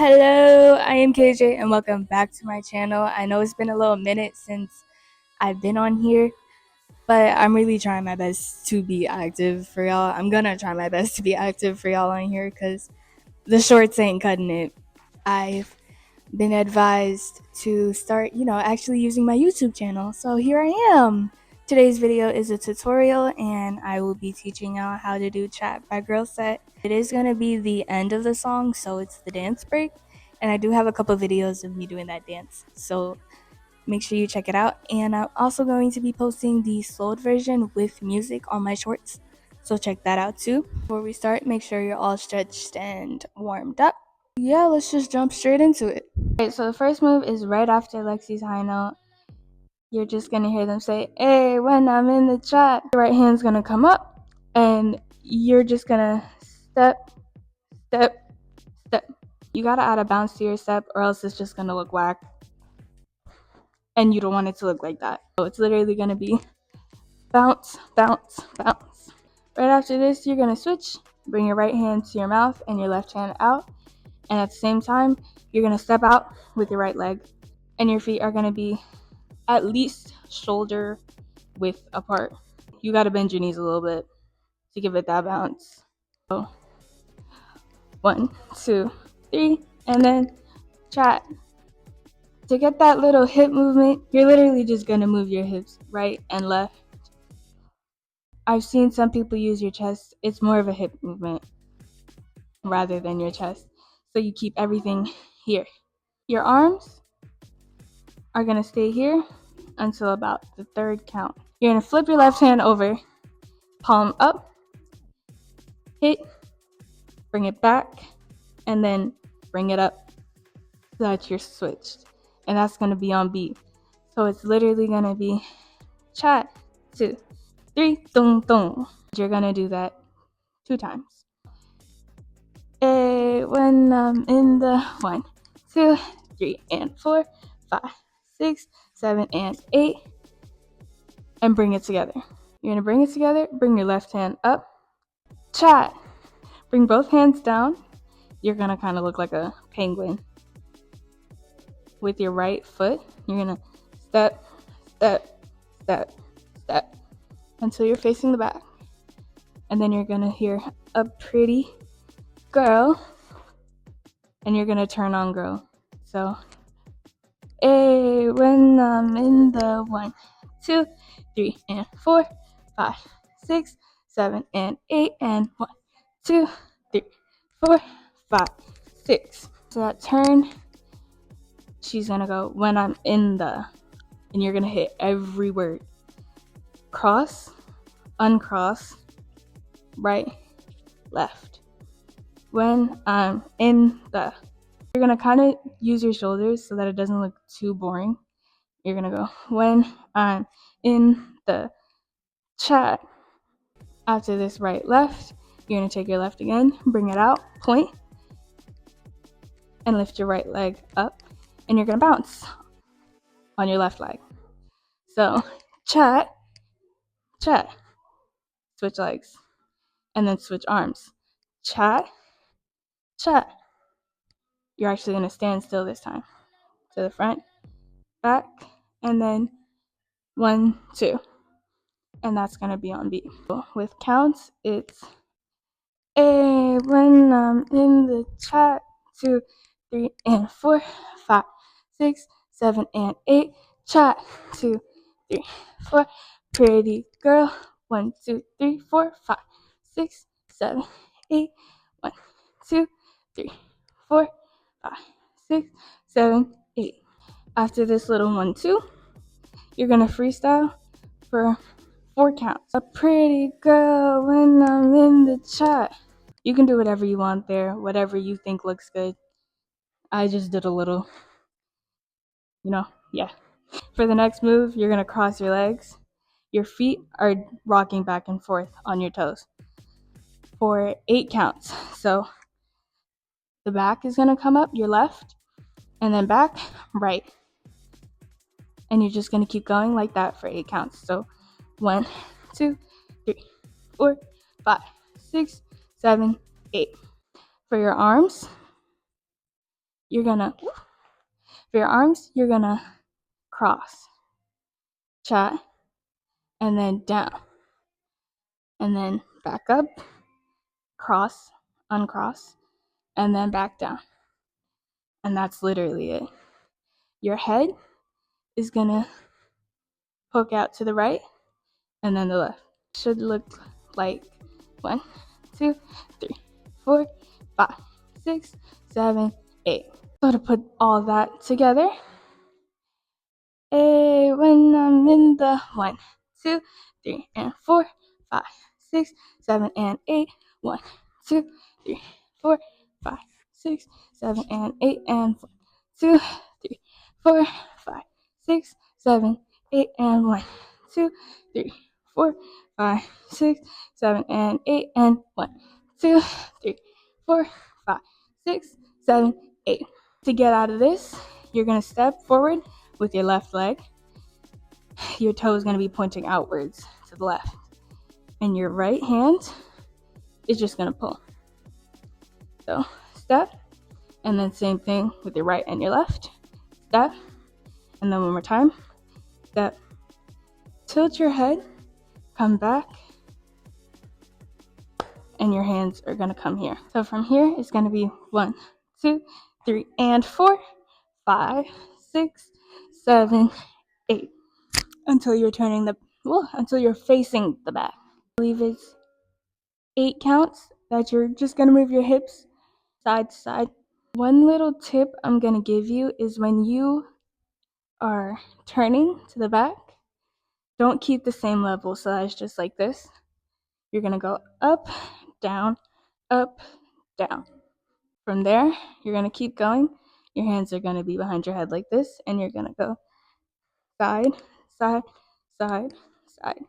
Hello, I am KJ and welcome back to my channel. I know it's been a little minute since I've been on here, but I'm really trying my best to be active for y'all. I'm gonna try my best to be active for y'all on here because the shorts ain't cutting it. I've been advised to start, actually using my YouTube channel. So here I am. Today's video is a tutorial and I will be teaching y'all how to do Chat by Girlset. It is going to be the end of the song, so it's the dance break. And I do have a couple videos of me doing that dance. So make sure you check it out. And I'm also going to be posting the slowed version with music on my shorts. So check that out too. Before we start, make sure you're all stretched and warmed up. Yeah, let's just jump straight into it. Alright, so the first move is right after Lexi's high note. You're just gonna hear them say, "Hey, when I'm in the chat." The right hand's gonna come up, and you're just gonna step, step, step. You gotta add a bounce to your step, or else it's just gonna look whack. And you don't want it to look like that. So it's literally gonna be bounce, bounce, bounce. Right after this, you're gonna switch. Bring your right hand to your mouth and your left hand out. And at the same time, you're gonna step out with your right leg. And your feet are gonna be at least shoulder width apart. You gotta bend your knees a little bit to give it that bounce. So 1, 2, 3, and then chat. To get that little hip movement, you're literally just gonna move your hips right and left. I've seen some people use your chest. It's more of a hip movement rather than your chest. So you keep everything here. Your arms are gonna stay here until about the third count. You're gonna flip your left hand over, palm up, hit, bring it back, and then bring it up so that you're switched. And that's gonna be on beat. So it's literally gonna be chat, 2, 3, dong dong. You're gonna do that 2 times. When I'm in the 1, 2, 3, and 4, 5, 6, 7, and 8, and bring it together. You're gonna bring it together, bring your left hand up, chat, bring both hands down. You're gonna kind of look like a penguin. With your right foot, you're gonna step, step, step, step, until you're facing the back. And then you're gonna hear a pretty girl, and you're gonna turn on girl. So, hey, when I'm in the 1, 2, 3, and 4, 5, 6, 7, and 8, and 1, 2, 3, 4, 5, 6. So that turn, she's gonna go when I'm in the, and you're gonna hit every word. Cross, uncross, right, left. When I'm in the, you're gonna kind of use your shoulders so that it doesn't look too boring. You're gonna go when I'm in the chat. After this right, left, you're gonna take your left again, bring it out, point, and lift your right leg up, and you're gonna bounce on your left leg. So chat, chat, switch legs, and then switch arms. Chat, chat. You're actually gonna stand still this time. To the front, back, and then 1, 2. And that's gonna be on beat. With counts, it's a when I'm in the chat, 2, 3, and 4, 5, 6, 7, and 8. Chat, 2, 3, 4. Pretty girl, 1, 2, 3, 4, 5, 6, 7, 8. 1, 2, 3, 4, 5, 6, 7, 8. After this little 1, 2, you're gonna freestyle for 4 counts. A pretty girl when I'm in the chat. You can do whatever you want there, whatever you think looks good. I just did a little, yeah. For the next move, you're gonna cross your legs. Your feet are rocking back and forth on your toes for 8 counts. So the back is gonna come up, your left, and then back, right. And you're just gonna keep going like that for 8 counts. So 1, 2, 3, 4, 5, 6, 7, 8. For your arms, you're gonna, for your arms, you're gonna cross, chat, and then down, and then back up, cross, uncross, and then back down. And that's literally it. Your head is gonna poke out to the right and then the left. Should look like 1, 2, 3, 4, 5, 6, 7, 8. So to put all that together, when I'm in the 1, 2, 3, and 4, 5, 6, 7, and 8. 1, 2, 3, 4, 5, 6, 7, and 8, and 1, 2, 3, 4, 5, 6, 7, 8, and 1, 2, 3, 4, 5, 6, 7, and 8, and 1, 2, 3, 4, 5, 6, 7, 8. To get out of this, you're gonna step forward with your left leg. Your toe is gonna be pointing outwards to the left, and your right hand is just gonna pull. So step, and then same thing with your right and your left. Step, and then one more time. Step. Tilt your head, come back, and your hands are gonna come here. So from here, it's gonna be 1, 2, 3, and 4, 5, 6, 7, 8. Until you're until you're facing the back. I believe it's 8 counts that you're just gonna move your hips side to side. One little tip I'm gonna give you is when you are turning to the back, don't keep the same level. So that's just like this. You're gonna go up, down, up, down. From there, you're gonna keep going. Your hands are gonna be behind your head like this, and you're gonna go side, side, side, side.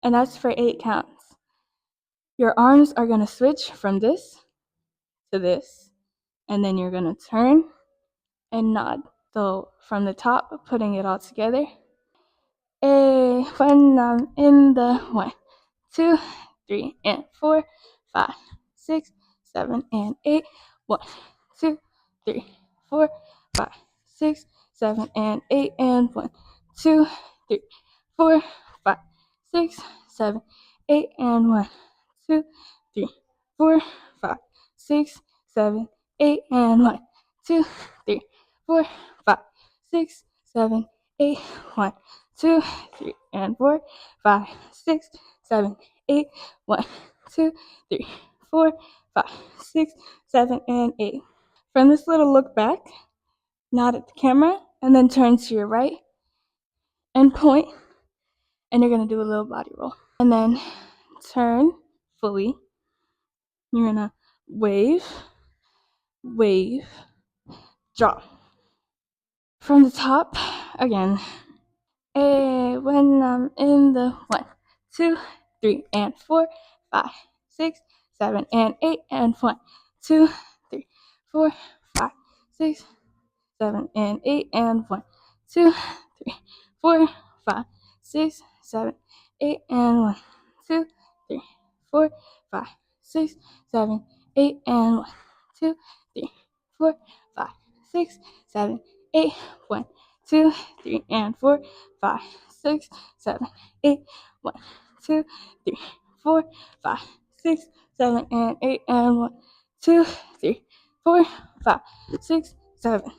And that's for 8 counts. Your arms are gonna switch from this to this, and then you're gonna turn and nod. So from the top, putting it all together. When I'm in the 1, 2, 3, and 4, 5, 6, 7, and 8. 1, 2, 3, 4, 5, 6, 7, and 8, and 1, 2, 3, 4, 5, 6, 7, 8, and 1, 2, 3, 4, 5, 6, 7, 8, and 1, 2, 3, 4, 5, 6, 7, 8. 1, 2, 3, and 4, 5, 6, 7, 8. 1, 2, 3, 4, 5, 6, 7, and 8. From this little look back, nod at the camera, and then turn to your right and point, and you're gonna do a little body roll. And then turn fully. You're gonna wave, wave, drop. From the top, again. When I'm in the 1, 2, 3, and 4, 5, 6, 7, and 8, and 1, 2, 3, 4, 5, 6, 7, and 8, and 1, 2, 3, 4, 5, 6, 7, 8, and 1, 2, 3, 4, 5, 6, 7, 8, and 1, 2, 3, 4, 5, 6, 7, 8, 1, 2, 3, and 4, 5, 6, 7, 8, 1, 2, 3, 4, 5, 6, 7, and 8, and 1, 2, 3, 4, 5, 6, 7.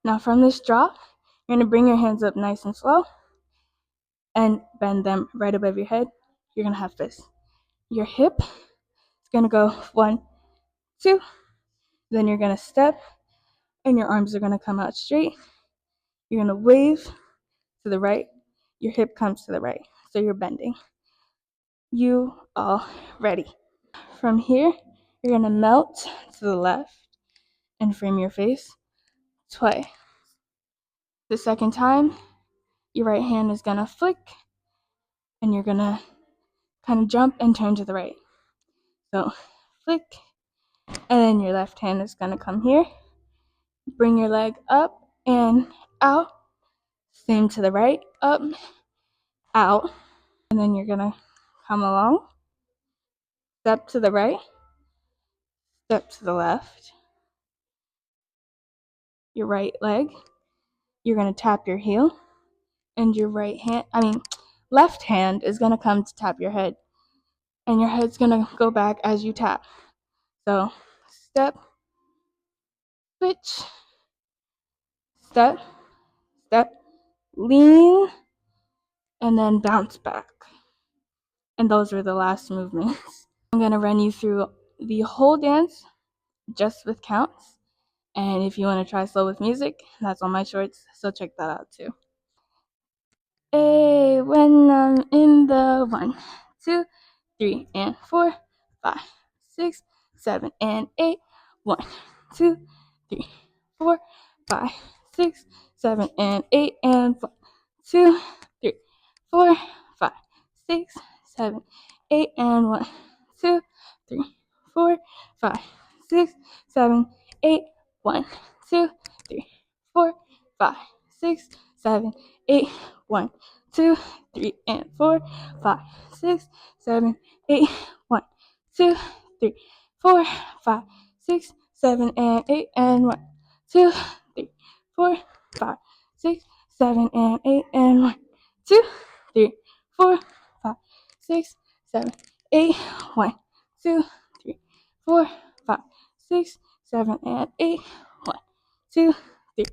Now from this drop, you're gonna bring your hands up nice and slow and bend them right above your head. You're gonna have this. Your hip is gonna go 1, 2, then you're gonna step and your arms are gonna come out straight. You're gonna wave to the right, your hip comes to the right, so you're bending. You all ready. From here, you're gonna melt to the left and frame your face twice. The second time, your right hand is gonna flick and you're gonna kind of jump and turn to the right. So flick, and then your left hand is gonna come here. Bring your leg up and out. Same to the right, up, out. And then you're gonna come along. Step to the right, step to the left. your right leg. You're gonna tap your heel, and your left hand is gonna come to tap your head, and your head's gonna go back as you tap. So step, switch, step, step, lean, and then bounce back. And those are the last movements. I'm gonna run you through the whole dance just with counts. And if you want to try slow with music, that's on my shorts, so check that out too. Hey, when I'm in the 1, 2, 3, and 4, 5, 6, 7, and 8. 1, 2, 3, 4, 5, 6, 7, and 8, and 1, 2, 3, 4, 5, 6, 7, 8, and 1, 2, 3, 4, 5, 6, 7, 8. 1, 2, 3, 4, 5, 6, 7, 8. 1, 2, 3, and 4, 5, 6, 7, 8. 1, 2, 3, 4, 5, 6, 7, and 8, and 1, 2, 3, 4, 5, 6, 7, and 8, and 1, 2, 3, 4, 5, 6, 7, 8. 1, 2, 3, 4, 5, 6, 7, and 8. 1, 2, 3,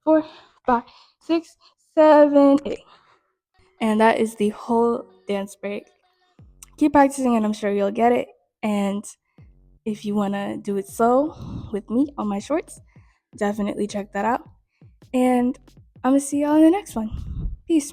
4, 5, 6, 7, 8. And that is the whole dance break. Keep practicing and I'm sure you'll get it. And if you want to do it slow with me on my shorts, definitely check that out. And I'm going to see y'all in the next one. Peace.